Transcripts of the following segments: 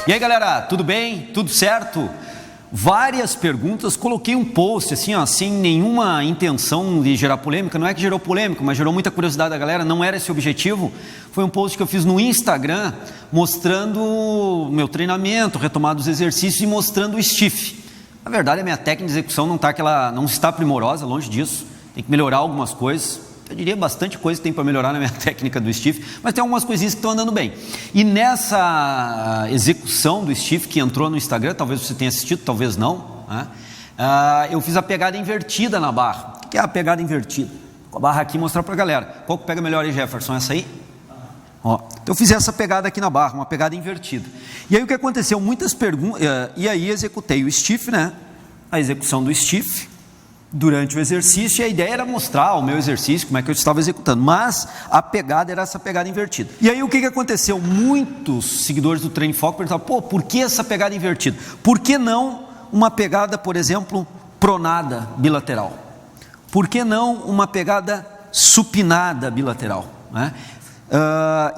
E aí galera, tudo bem? Tudo certo? Várias perguntas, coloquei um post assim, ó, sem nenhuma intenção de gerar polêmica. Não é que gerou polêmica, mas gerou muita curiosidade da galera. Não era esse o objetivo. Foi um post que eu fiz no Instagram mostrando o meu treinamento, retomada dos exercícios e mostrando o stiff. Na verdade a minha técnica de execução não está primorosa, longe disso. Tem que melhorar algumas coisas. Eu diria bastante coisa que tem para melhorar na minha técnica do stiff, mas tem algumas coisinhas que estão andando bem. E nessa execução do stiff que entrou no Instagram, talvez você tenha assistido, talvez não, né? Eu fiz a pegada invertida na barra. O que é a pegada invertida? Com a barra aqui, mostrar para a galera. Qual que pega melhor aí, Jefferson? Essa aí? Ó, então eu fiz essa pegada aqui na barra, uma pegada invertida. E aí o que aconteceu? Muitas perguntas, e aí executei o stiff, né? A execução do stiff durante o exercício, e a ideia era mostrar o meu exercício, como é que eu estava executando, mas a pegada era essa pegada invertida. E aí o que aconteceu? Muitos seguidores do Treino em Foco perguntavam, pô, por que essa pegada invertida? Por que não uma pegada, por exemplo, pronada bilateral? Por que não uma pegada supinada bilateral, né?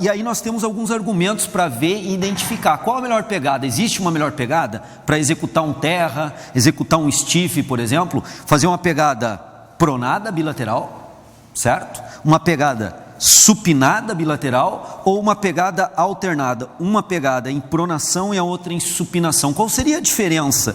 E aí nós temos alguns argumentos para ver e identificar qual a melhor pegada. Existe uma melhor pegada para executar um terra, executar um stiff, por exemplo, fazer uma pegada pronada bilateral, certo? Uma pegada supinada bilateral ou uma pegada alternada, uma pegada em pronação e a outra em supinação. Qual seria a diferença?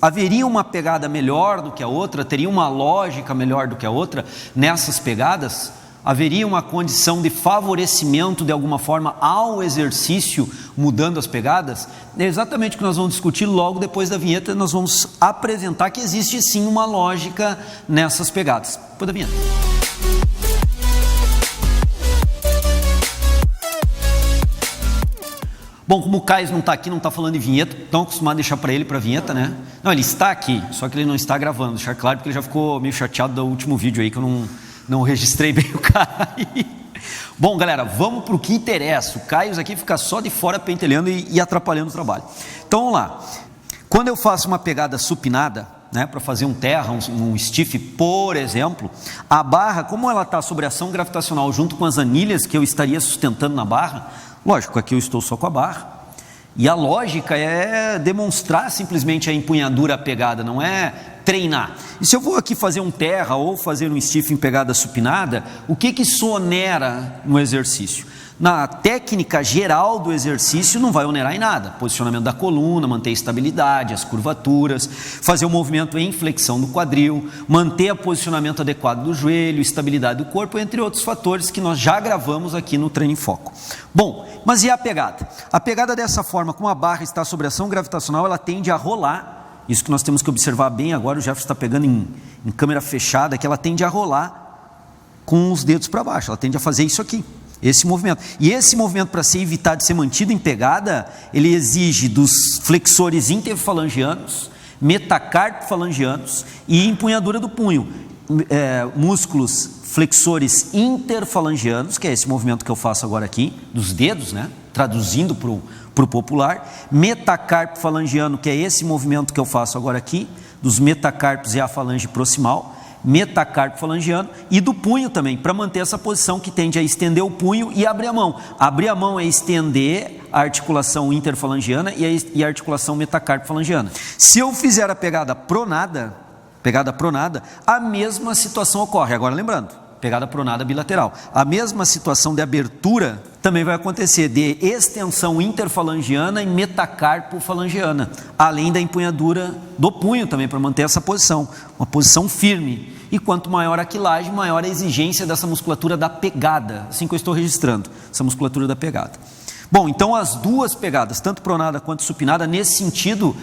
Haveria uma pegada melhor do que a outra? Teria uma lógica melhor do que a outra nessas pegadas? Haveria uma condição de favorecimento de alguma forma ao exercício mudando as pegadas? É exatamente o que nós vamos discutir logo depois da vinheta. Nós vamos apresentar que existe sim uma lógica nessas pegadas. Depois da vinheta. Bom, como o Caio não está aqui, não está falando de vinheta, estão acostumados a deixar para ele para a vinheta, né? Não, ele está aqui, só que ele não está gravando, deixar claro, porque ele já ficou meio chateado do último vídeo aí que eu não registrei bem o Caio. Bom, galera, vamos para o que interessa. O Caio aqui fica só de fora pentelhando e atrapalhando o trabalho. Então, vamos lá. Quando eu faço uma pegada supinada, né, para fazer um terra, um stiff, por exemplo, a barra, como ela está sobre ação gravitacional junto com as anilhas que eu estaria sustentando na barra, lógico, aqui eu estou só com a barra, e a lógica é demonstrar simplesmente a empunhadura, a pegada, não é treinar. E se eu vou aqui fazer um terra ou fazer um stiff em pegada supinada, o que isso onera no exercício? Na técnica geral do exercício não vai onerar em nada. Posicionamento da coluna, manter a estabilidade, as curvaturas, fazer o movimento em flexão do quadril, manter o posicionamento adequado do joelho, estabilidade do corpo, entre outros fatores que nós já gravamos aqui no Treino em Foco. Bom, mas e a pegada? A pegada dessa forma, como a barra está sob ação gravitacional, ela tende a rolar. Isso que nós temos que observar bem agora, o Jefferson está pegando em câmera fechada, que ela tende a rolar com os dedos para baixo, ela tende a fazer isso aqui, esse movimento. E esse movimento, para ser evitado de ser mantido em pegada, ele exige dos flexores interfalangianos, metacarpofalangianos e empunhadura do punho. Músculos flexores interfalangianos, que é esse movimento que eu faço agora aqui, dos dedos, né? Traduzindo para o popular, metacarpofalangiano, que é esse movimento que eu faço agora aqui, dos metacarpos e a falange proximal, metacarpofalangiano, e do punho também, para manter essa posição que tende a estender o punho e abrir a mão. Abrir a mão é estender a articulação interfalangiana e a articulação metacarpofalangiana. Se eu fizer a pegada pronada, a mesma situação ocorre. Agora lembrando, pegada pronada bilateral. A mesma situação de abertura também vai acontecer, de extensão interfalangiana e metacarpofalangiana, além da empunhadura do punho também, para manter essa posição, uma posição firme. E quanto maior a quilagem, maior a exigência dessa musculatura da pegada, assim que eu estou registrando, essa musculatura da pegada. Bom, então as duas pegadas, tanto pronada quanto supinada, nesse sentido,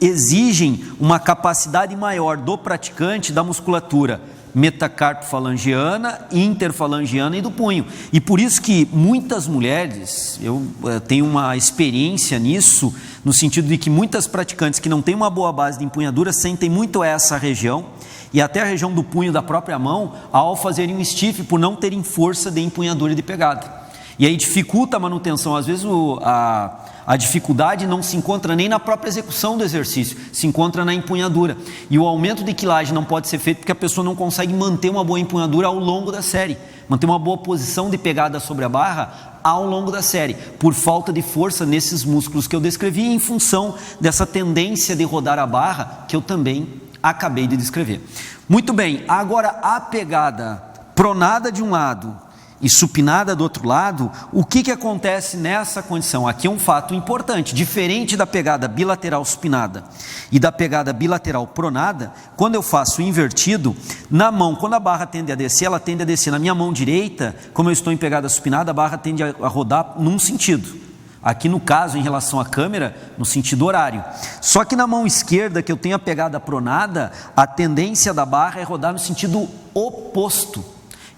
exigem uma capacidade maior do praticante da musculatura metacarpofalangiana, interfalangiana e do punho. E por isso que muitas mulheres, eu tenho uma experiência nisso, no sentido de que muitas praticantes que não têm uma boa base de empunhadura sentem muito essa região e até a região do punho da própria mão ao fazerem um stiff por não terem força de empunhadura e de pegada. E aí dificulta a manutenção. Às vezes a dificuldade não se encontra nem na própria execução do exercício, se encontra na empunhadura. E o aumento de quilagem não pode ser feito porque a pessoa não consegue manter uma boa empunhadura ao longo da série, manter uma boa posição de pegada sobre a barra ao longo da série, por falta de força nesses músculos que eu descrevi, em função dessa tendência de rodar a barra que eu também acabei de descrever. Muito bem, agora a pegada pronada de um lado e supinada do outro lado, o que acontece nessa condição? Aqui é um fato importante, diferente da pegada bilateral supinada e da pegada bilateral pronada. Quando eu faço invertido, na mão, quando a barra tende a descer, ela tende a descer na minha mão direita. Como eu estou em pegada supinada, a barra tende a rodar num sentido. Aqui no caso, em relação à câmera, no sentido horário. Só que na mão esquerda, que eu tenho a pegada pronada, a tendência da barra é rodar no sentido oposto.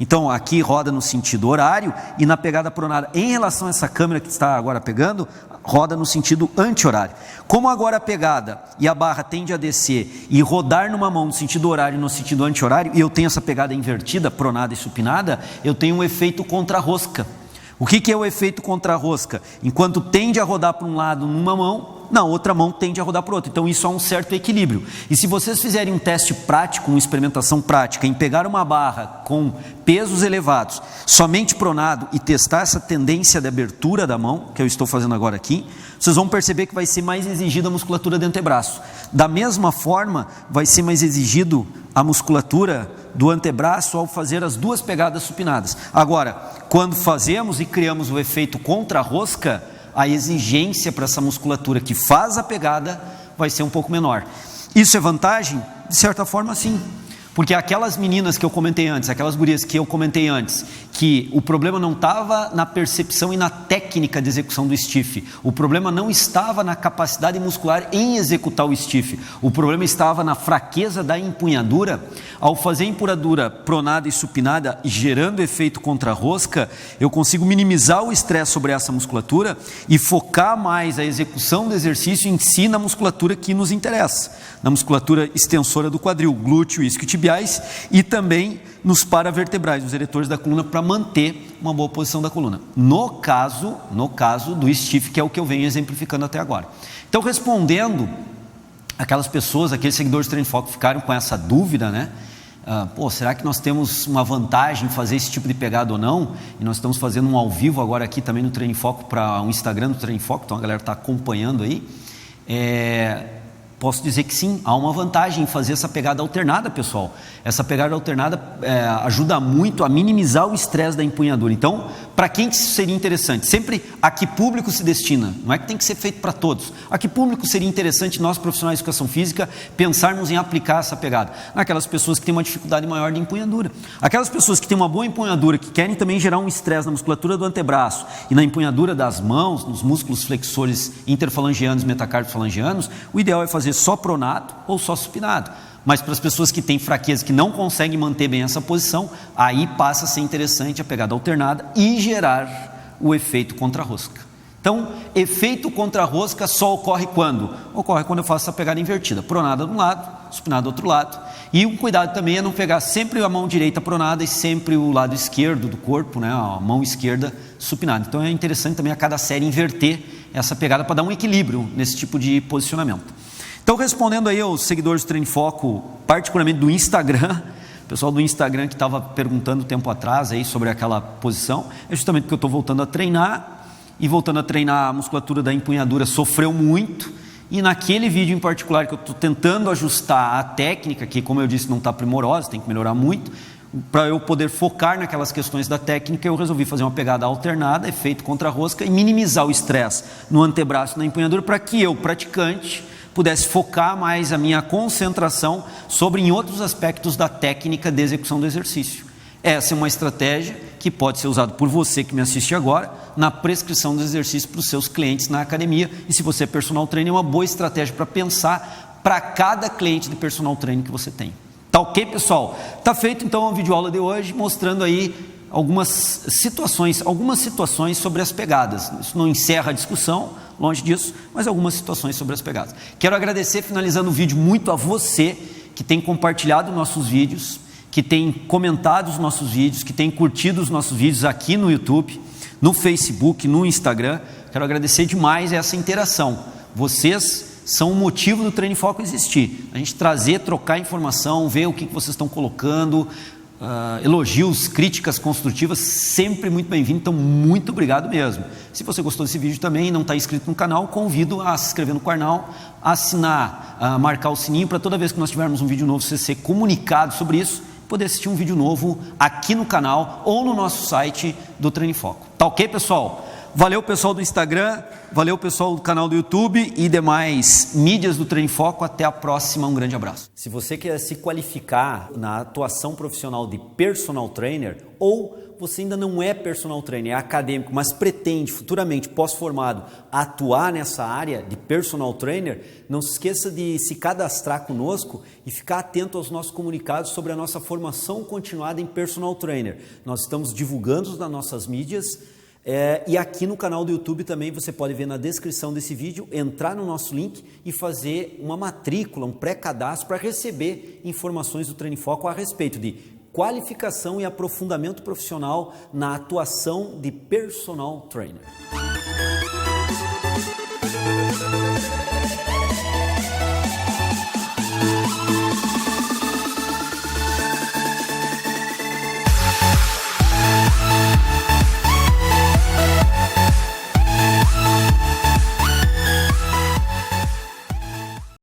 Então aqui roda no sentido horário e na pegada pronada, em relação a essa câmera que está agora pegando, roda no sentido anti-horário. Como agora a pegada e a barra tende a descer e rodar numa mão no sentido horário e no sentido anti-horário, e eu tenho essa pegada invertida, pronada e supinada, eu tenho um efeito contra-rosca. O que é o efeito contra-rosca? Enquanto tende a rodar para um lado numa mão, na outra mão tende a rodar para o outro. Então isso há um certo equilíbrio. E se vocês fizerem um teste prático, uma experimentação prática, em pegar uma barra com pesos elevados, somente pronado, e testar essa tendência de abertura da mão, que eu estou fazendo agora aqui, vocês vão perceber que vai ser mais exigida a musculatura do antebraço. Da mesma forma, vai ser mais exigido a musculatura do antebraço ao fazer as duas pegadas supinadas. Agora, quando fazemos e criamos o efeito contra-rosca, a exigência para essa musculatura que faz a pegada vai ser um pouco menor. Isso é vantagem? De certa forma, sim. Porque aquelas meninas que eu comentei antes, aquelas gurias que eu comentei antes, que o problema não estava na percepção e na técnica de execução do stiff, o problema não estava na capacidade muscular em executar o stiff, o problema estava na fraqueza da empunhadura. Ao fazer a empunhadura pronada e supinada e gerando efeito contra-rosca, eu consigo minimizar o estresse sobre essa musculatura e focar mais a execução do exercício em si na musculatura que nos interessa, na musculatura extensora do quadril, glúteo, isquiotibiais, e também nos paravertebrais, os eretores da coluna, para manter uma boa posição da coluna. No caso do stiff, que é o que eu venho exemplificando até agora. Então, respondendo aquelas pessoas, aqueles seguidores do Treino em Foco ficaram com essa dúvida, né? Será que nós temos uma vantagem em fazer esse tipo de pegada ou não? E nós estamos fazendo um ao vivo agora aqui também no Treino em Foco, para o Instagram do Treino em Foco, então a galera está acompanhando aí. Posso dizer que sim, há uma vantagem em fazer essa pegada alternada, pessoal. Essa pegada alternada ajuda muito a minimizar o estresse da empunhadura. Então, para quem que isso seria interessante? Sempre a que público se destina? Não é que tem que ser feito para todos. A que público seria interessante nós, profissionais de educação física, pensarmos em aplicar essa pegada? Naquelas pessoas que têm uma dificuldade maior de empunhadura. Aquelas pessoas que têm uma boa empunhadura, que querem também gerar um estresse na musculatura do antebraço e na empunhadura das mãos, nos músculos flexores interfalangianos e metacarpofalangianos, o ideal é fazer só pronado ou só supinado. Mas para as pessoas que têm fraqueza, que não conseguem manter bem essa posição, aí passa a ser interessante a pegada alternada e gerar o efeito contra-rosca. Então, efeito contra-rosca só ocorre quando? Ocorre quando eu faço essa pegada invertida, pronada de um lado, supinada do outro lado. E o cuidado também é não pegar sempre a mão direita pronada e sempre o lado esquerdo do corpo, né, a mão esquerda supinada. Então é interessante também a cada série inverter essa pegada para dar um equilíbrio nesse tipo de posicionamento. Então, respondendo aí aos seguidores do Treino em Foco, particularmente do Instagram, o pessoal do Instagram que estava perguntando tempo atrás aí sobre aquela posição, é justamente porque eu estou voltando a treinar, e voltando a treinar a musculatura da empunhadura sofreu muito, e naquele vídeo em particular que eu estou tentando ajustar a técnica, que como eu disse não está primorosa, tem que melhorar muito, para eu poder focar naquelas questões da técnica, eu resolvi fazer uma pegada alternada, efeito contra-rosca, e minimizar o estresse no antebraço e na empunhadura, para que eu, praticante, pudesse focar mais a minha concentração sobre em outros aspectos da técnica de execução do exercício. Essa é uma estratégia que pode ser usada por você que me assiste agora na prescrição dos exercícios para os seus clientes na academia, e se você é personal trainer, é uma boa estratégia para pensar para cada cliente de personal training que você tem. Tá ok, pessoal? Tá feito então a videoaula de hoje, mostrando aí algumas situações sobre as pegadas. Isso não encerra a discussão, longe disso, mas algumas situações sobre as pegadas. Quero agradecer, finalizando o vídeo, muito a você que tem compartilhado nossos vídeos, que tem comentado os nossos vídeos, que tem curtido os nossos vídeos aqui no YouTube. no Facebook, no Instagram. Quero agradecer demais essa interação. Vocês são o motivo do Treino em Foco existir. A gente trazer, trocar informação, ver o que vocês estão colocando, elogios, críticas construtivas, sempre muito bem-vindo. Então, muito obrigado mesmo. Se você gostou desse vídeo também e não está inscrito no canal, convido a se inscrever no canal, assinar, marcar o sininho para toda vez que nós tivermos um vídeo novo, você ser comunicado sobre isso, poder assistir um vídeo novo aqui no canal ou no nosso site do Treino em Foco. Tá ok, pessoal? Valeu, pessoal do Instagram, valeu, pessoal do canal do YouTube e demais mídias do Treino em Foco. Até a próxima, um grande abraço. Se você quer se qualificar na atuação profissional de personal trainer, ou você ainda não é personal trainer, é acadêmico, mas pretende futuramente, pós-formado, atuar nessa área de personal trainer, não se esqueça de se cadastrar conosco e ficar atento aos nossos comunicados sobre a nossa formação continuada em personal trainer. Nós estamos divulgando nas nossas mídias. E aqui no canal do YouTube também você pode ver na descrição desse vídeo, entrar no nosso link e fazer uma matrícula, um pré-cadastro para receber informações do Treino em Foco a respeito de qualificação e aprofundamento profissional na atuação de personal trainer.